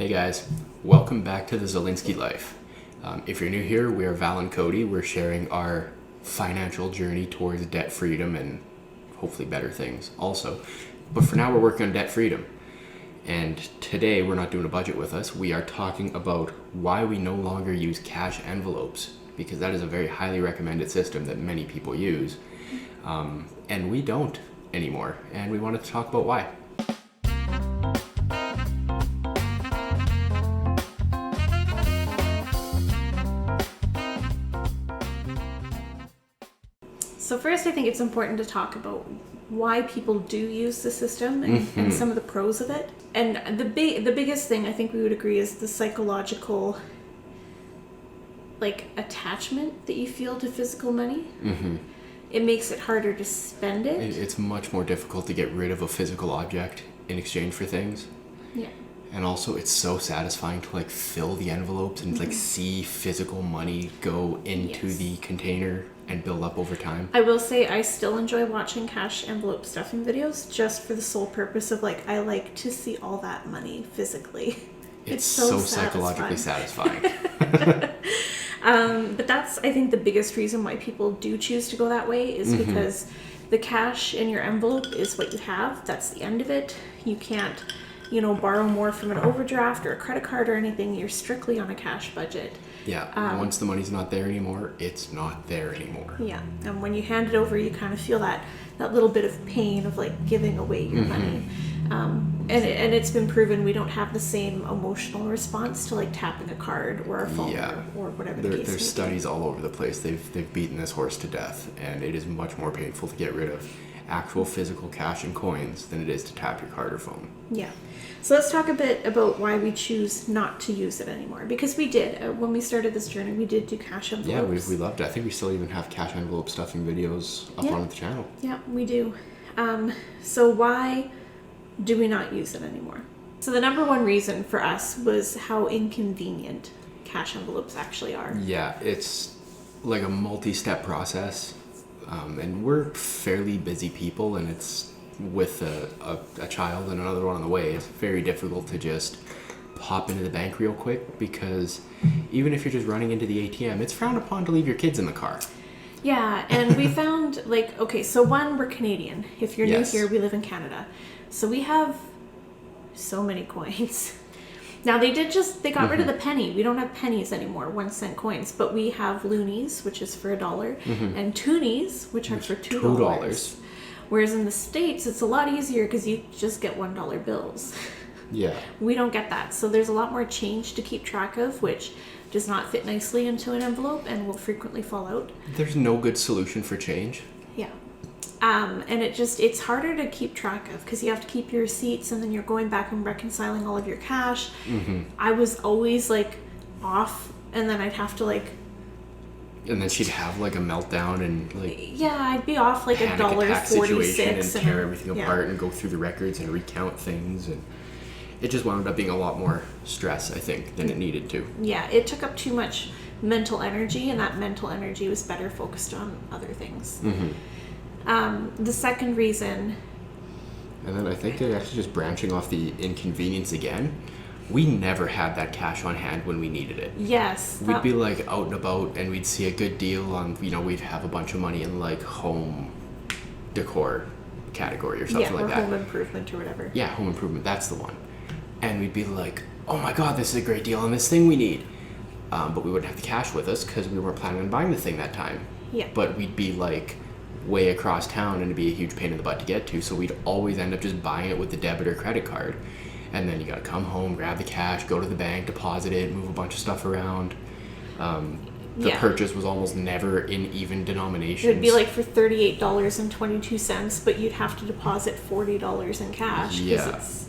Hey guys, welcome back to the Zilinski life. If you're new here, we are Val and Cody. We're sharing our financial journey towards debt freedom and hopefully better things also. But for now, we're working on debt freedom. And today, we're not doing a budget with us. We are talking about why we no longer use cash envelopes, because that is a very highly recommended system that many people use. And we don't anymore. And we wanted to talk about why. So first, I think it's important to talk about why people do use the system and some of the pros of it. And the biggest thing I think we would agree is the psychological attachment that you feel to physical money. It makes it harder to spend it. It's much more difficult to get rid of a physical object in exchange for things. Yeah. And also, it's so satisfying to fill the envelopes and see physical money go into the container and build up over time. I will say I still enjoy watching cash envelope stuffing videos just for the sole purpose of I like to see all that money physically. It's so psychologically satisfying. But that's, I think, the biggest reason why people do choose to go that way is because the cash in your envelope is what you have. That's the end of it. You can't, borrow more from an overdraft or a credit card or anything. You're strictly on a cash budget. Yeah, once the money's not there anymore, it's not there anymore. Yeah, and when you hand it over, you kind of feel that little bit of pain of giving away your money. And it's been proven we don't have the same emotional response to tapping a card or a phone or whatever the case may be. There's studies all over the place. They've beaten this horse to death, and it is much more painful to get rid of actual physical cash and coins than it is to tap your card or phone. Yeah. So let's talk a bit about why we choose not to use it anymore. Because we did. When we started this journey, we did do cash envelopes. Yeah, we loved it. I think we still even have cash envelope stuffing videos up on the channel. Yeah, we do. So why do we not use it anymore? So the number one reason for us was how inconvenient cash envelopes actually are. Yeah, it's like a multi-step process. And we're fairly busy people, and it's with a child and another one on the way. It's very difficult to just pop into the bank real quick, because even if you're just running into the ATM, it's frowned upon to leave your kids in the car. Yeah, and we found so one, we're Canadian. If you're new here, we live in Canada. So we have so many coins. Now they got rid of the penny. We don't have pennies anymore, 1 cent coins, but we have loonies, which is for $1, and toonies, which are for $2. Whereas in the States, it's a lot easier because you just get $1 bills. Yeah. We don't get that. So there's a lot more change to keep track of, which does not fit nicely into an envelope and will frequently fall out. There's no good solution for change. Yeah. And it's harder to keep track of because you have to keep your receipts, and then you're going back and reconciling all of your cash. I was always off, and then I'd have to and then she'd have a meltdown and I'd be off $1.46 and tear everything apart and go through the records and recount things, and it just wound up being a lot more stress, I think, than it needed to. Yeah, it took up too much mental energy, and that mental energy was better focused on other things. The second reason, and then I think that actually just branching off the inconvenience again, we never had that cash on hand when we needed it. Yes. We'd be out and about, and we'd see a good deal on, we'd have a bunch of money in home decor category or something like that. Home improvement or whatever. Yeah, home improvement, that's the one. And we'd be oh my God, this is a great deal on this thing we need. But we wouldn't have the cash with us because we weren't planning on buying the thing that time. Yeah. But we'd be way across town, and it'd be a huge pain in the butt to get to, so we'd always end up just buying it with the debit or credit card. And then you gotta come home, grab the cash, go to the bank, deposit it, move a bunch of stuff around. The purchase was almost never in even denominations. It'd be for $38.22, but you'd have to deposit $40 in cash because it's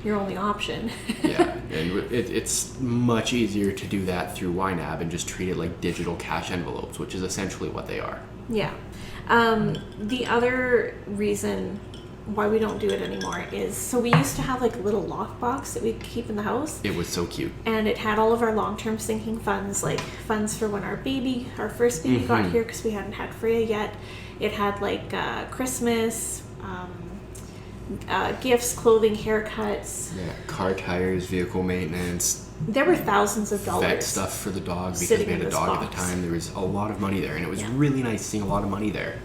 your only option. Yeah, and it's much easier to do that through YNAB and just treat it like digital cash envelopes, which is essentially what they are. Yeah. The other reason why we don't do it anymore is, so we used to have a little lockbox that we'd keep in the house. It was so cute. And it had all of our long-term sinking funds, funds for when our first baby got here, because we hadn't had Freya yet. It had Christmas, gifts, clothing, haircuts. Yeah, car tires, vehicle maintenance. There were thousands of dollars. Vet stuff for the dog because we had a dog at the time. There was a lot of money there, and it was really nice seeing a lot of money there.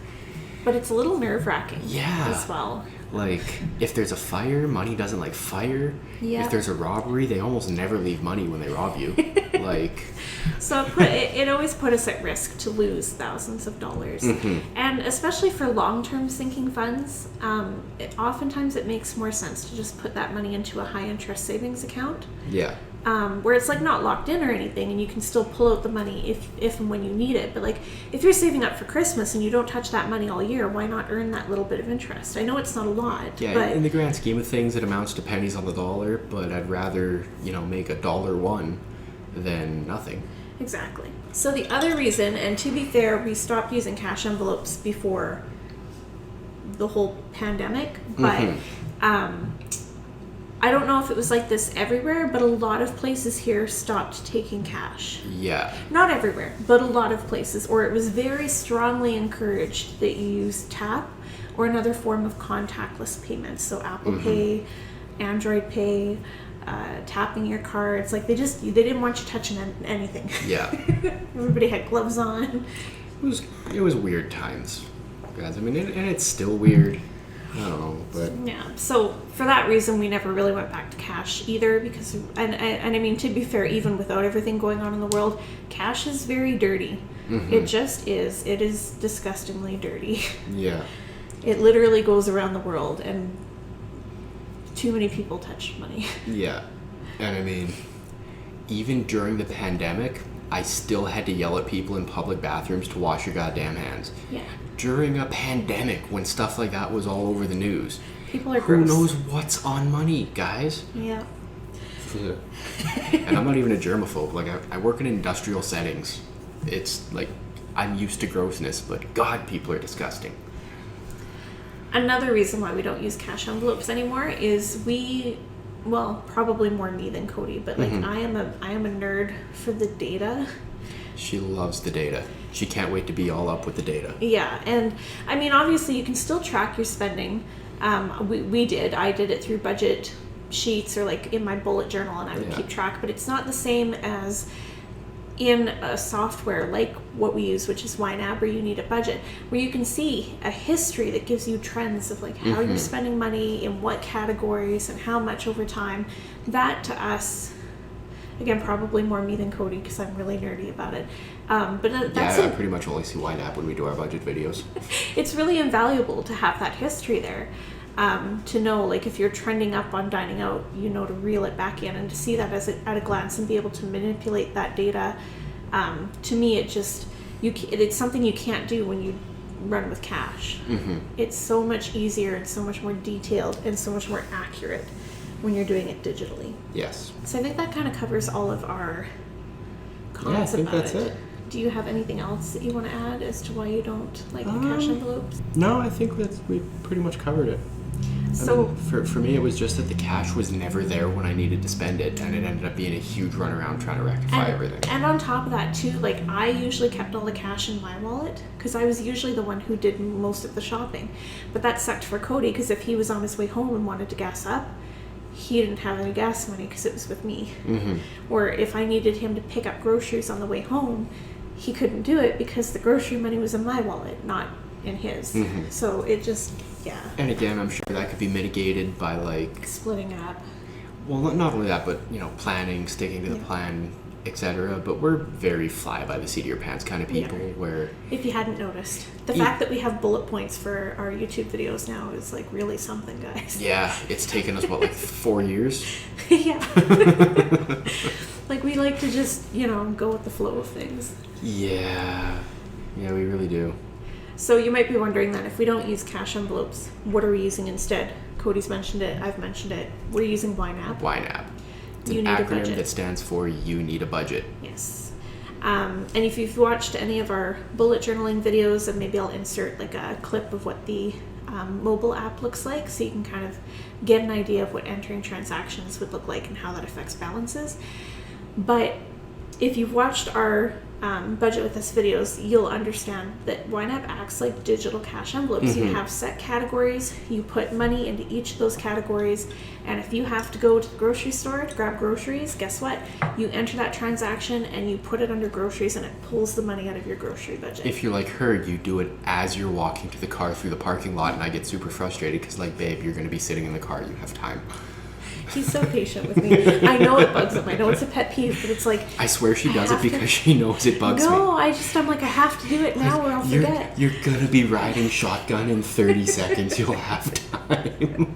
But it's a little nerve-wracking as well. Like, if there's a fire, money doesn't like fire. Yeah. If there's a robbery, they almost never leave money when they rob you. Like... So it always put us at risk to lose thousands of dollars. Mm-hmm. And especially for long-term sinking funds, oftentimes it makes more sense to just put that money into a high-interest savings account. Yeah. Where it's like not locked in or anything, and you can still pull out the money if and when you need it. But like if you're saving up for Christmas and you don't touch that money all year, why not earn that little bit of interest? I know it's not a lot. Yeah, but in the grand scheme of things, it amounts to pennies on the dollar. But I'd rather make $1 than nothing. Exactly. So the other reason, and to be fair, we stopped using cash envelopes before the whole pandemic, but I don't know if it was like this everywhere, but a lot of places here stopped taking cash. Yeah. Not everywhere, but a lot of places. Or it was very strongly encouraged that you use tap or another form of contactless payments. So Apple Pay, Android Pay, tapping your cards. Like they didn't want you touching anything. Yeah. Everybody had gloves on. It was weird times, guys. I mean, and it's still weird. I don't know, but yeah. So for that reason, we never really went back to cash either, because and I mean, to be fair, even without everything going on in the world, cash is very dirty. It just is. It is disgustingly dirty. Yeah. It literally goes around the world, and too many people touch money. Yeah. And I mean, even during the pandemic, I still had to yell at people in public bathrooms to wash your goddamn hands. Yeah. During a pandemic, when stuff like that was all over the news. People are Who gross. knows what's on money, guys? Yeah. And I'm not even a germaphobe. Like, I work in industrial settings. It's like, I'm used to grossness, but God, people are disgusting. Another reason why we don't use cash envelopes anymore is probably more me than Cody, but like I am a nerd for the data. She loves the data. She can't wait to be all up with the data. Yeah, and I mean, obviously you can still track your spending. I did it through budget sheets or like in my bullet journal, and I would keep track, but it's not the same as in a software like what we use, which is YNAB, where you need a budget, where you can see a history that gives you trends of like how you're spending money, in what categories, and how much over time. That to us, again, probably more me than Cody because I'm really nerdy about it. That's I pretty much only see YNAB when we do our budget videos. It's really invaluable to have that history there. To know, like, if you're trending up on dining out, to reel it back in and to see that at a glance and be able to manipulate that data. To me, it's something you can't do when you run with cash. It's so much easier and so much more detailed and so much more accurate when you're doing it digitally. Yes. So I think that kind of covers all of our comments about about that's it. it. Do you have anything else that you want to add as to why you don't like cash envelopes? No, I think we pretty much covered it. So for me, it was just that the cash was never there when I needed to spend it, and it ended up being a huge runaround trying to rectify everything. And on top of that, too, like, I usually kept all the cash in my wallet because I was usually the one who did most of the shopping. But that sucked for Cody because if he was on his way home and wanted to gas up, he didn't have any gas money because it was with me. Or if I needed him to pick up groceries on the way home, he couldn't do it because the grocery money was in my wallet, not in his. So it just... Yeah. And again, I'm sure that could be mitigated by like splitting up. Well, not only that, but planning, sticking to the plan, etc. But we're very fly by the seat of your pants kind of people. Where if you hadn't noticed, the fact that we have bullet points for our YouTube videos now is like really something, guys. Yeah, it's taken us like 4 years. Yeah. Like we like to just go with the flow of things. Yeah, we really do. So you might be wondering then, if we don't use cash envelopes, what are we using instead? Cody's mentioned it. I've mentioned it. We're using YNAB. YNAB. It's an acronym that stands for You Need a Budget. Yes. And if you've watched any of our bullet journaling videos, and maybe I'll insert like a clip of what the mobile app looks like, so you can kind of get an idea of what entering transactions would look like and how that affects balances. But if you've watched our budget with us videos, you'll understand that YNAB acts like digital cash envelopes. You have set categories, you put money into each of those categories, and if you have to go to the grocery store to grab groceries, guess what? You enter that transaction and you put it under groceries, and it pulls the money out of your grocery budget. If you're like her, you do it as you're walking to the car through the parking lot, and I get super frustrated because, like, babe, you're going to be sitting in the car, you have time. He's so patient with me. I know it bugs him. I know it's a pet peeve, but it's like... I swear she does it because she knows it bugs me. No, I'm like, I have to do it now or I'll forget. You're going to be riding shotgun in 30 seconds. You'll have time.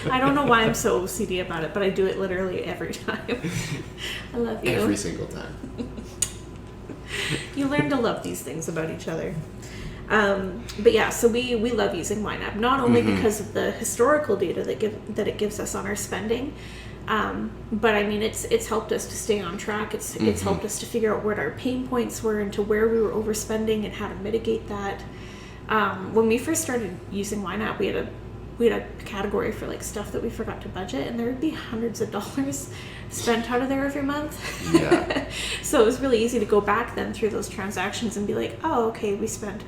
I don't know why I'm so OCD about it, but I do it literally every time. I love you. Every single time. You learn to love these things about each other. But yeah, so we love using YNAB, not only because of the historical data that it gives us on our spending, but I mean it's helped us to stay on track. It's helped us to figure out what our pain points were and to where we were overspending and how to mitigate that. When we first started using YNAB, we had a category for like stuff that we forgot to budget, and there would be hundreds of dollars spent out of there every month. Yeah. So it was really easy to go back then through those transactions and be like, oh, okay, we spent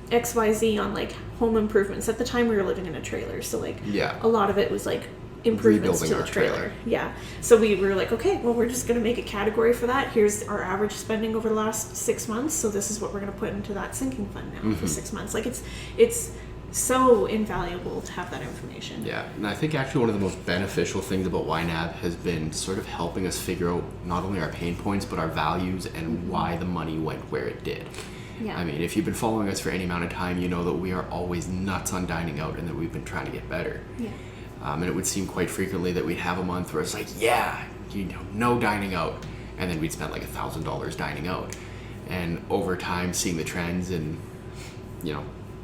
XYZ on like home improvements. At the time we were living in a trailer, so like a lot of it was like improvements to the trailer. Yeah. So we were like, okay, well, we're just going to make a category for that. Here's our average spending over the last 6 months, so this is what we're going to put into that sinking fund now for 6 months. Like it's so invaluable to have that information. Yeah, and I think actually one of the most beneficial things about YNAB has been sort of helping us figure out not only our pain points but our values and why the money went where it did. Yeah. I mean, if you've been following us for any amount of time, you know that we are always nuts on dining out and that we've been trying to get better. Yeah. And it would seem quite frequently that we'd have a month where it's like, yeah, no dining out. And then we'd spend like $1,000 dining out. And over time, seeing the trends and,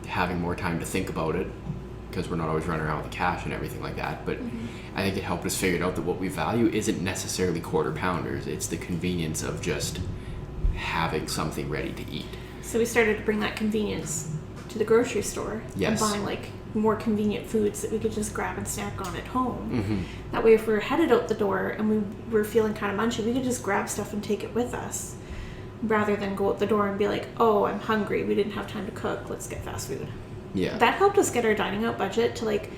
having more time to think about it, because we're not always running around with the cash and everything like that. But I think it helped us figure out that what we value isn't necessarily quarter pounders. It's the convenience of just having something ready to eat. So we started to bring that convenience to the grocery store and buying like more convenient foods that we could just grab and snack on at home. That way, if we were headed out the door and we were feeling kind of munchy, we could just grab stuff and take it with us, rather than go out the door and be like, oh, I'm hungry, we didn't have time to cook, let's get fast food. Yeah. That helped us get our dining out budget to like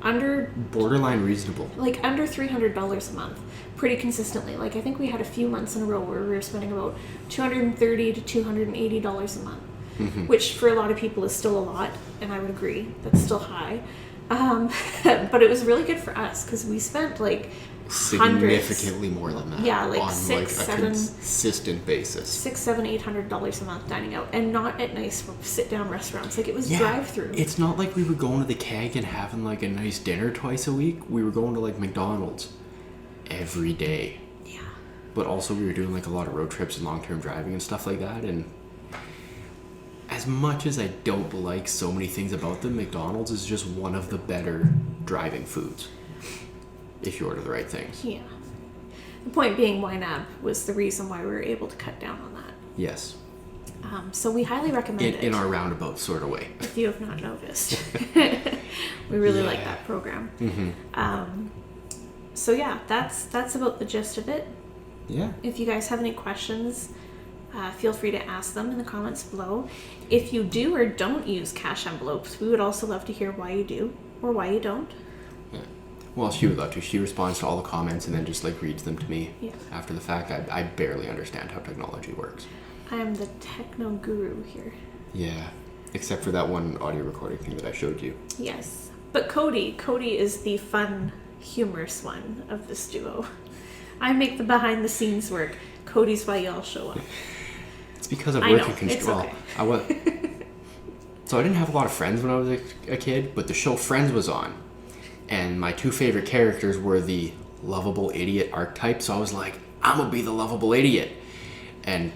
under... borderline reasonable. Like under $300 a month, pretty consistently. Like I think we had a few months in a row where we were spending about $230 to $280 a month, which for a lot of people is still a lot, and I would agree, that's still high. But it was really good for us because we spent like significantly more than that. Yeah, like on six, a seven, consistent basis. $800 a month dining out, and not at nice sit-down restaurants. Like it was drive-through. It's not like we were going to the Keg and having like a nice dinner twice a week. We were going to like McDonald's every day. Yeah. But also we were doing like a lot of road trips and long-term driving and stuff like that. And as much as I don't like so many things about them, McDonald's is just one of the better driving foods, if you order the right things. Yeah. The point being, YNAB was the reason why we were able to cut down on that. Yes. So we highly recommend it. In our roundabout sort of way. If you have not noticed. We really like that program. So yeah, that's about the gist of it. Yeah. If you guys have any questions, feel free to ask them in the comments below. If you do or don't use cash envelopes, we would also love to hear why you do or why you don't. Yeah. Well, she would love to. She responds to all the comments and then just like reads them to me after the fact. I barely understand how technology works. I am the techno guru here. Yeah, except for that one audio recording thing that I showed you. Yes, but Cody is the fun, humorous one of this duo. I make the behind the scenes work. Cody's why y'all show up. It's because of work and control. Okay. So I didn't have a lot of friends when I was a kid, but the show Friends was on. And my two favorite characters were the lovable idiot archetype, so I was like, I'm gonna be the lovable idiot. And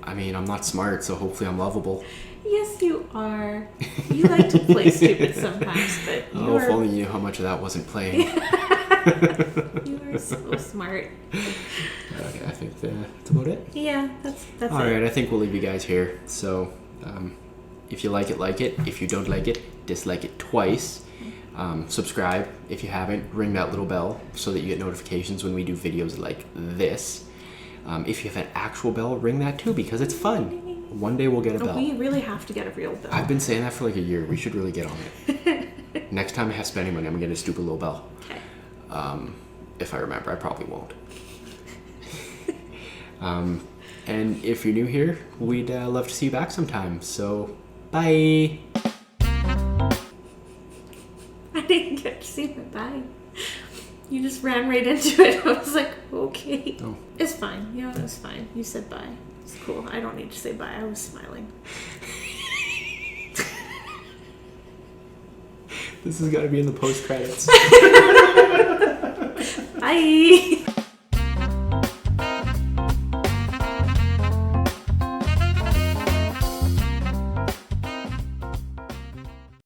I mean, I'm not smart, so hopefully I'm lovable. Yes, you are. You like to play stupid sometimes, but if only you knew how much of that wasn't playing. You are so smart. Okay, I think that's about it. Yeah, that's it. All right, I think we'll leave you guys here. So, if you like it, like it. If you don't like it, dislike it twice. Subscribe if you haven't. Ring that little bell so that you get notifications when we do videos like this. If you have an actual bell, ring that too, because it's fun. One day we'll get a bell. We really have to get a real bell. I've been saying that for like a year. We should really get on it. Next time I have spending money, I'm going to get a stupid little bell. Okay. If I remember, I probably won't. And if you're new here, we'd love to see you back sometime. So, bye. I didn't get to say bye. You just ran right into it. I was like, okay. Oh. It's fine. Yeah, it was fine. You said bye. It's cool. I don't need to say bye. I was smiling. This has got to be in the post credits. Bye.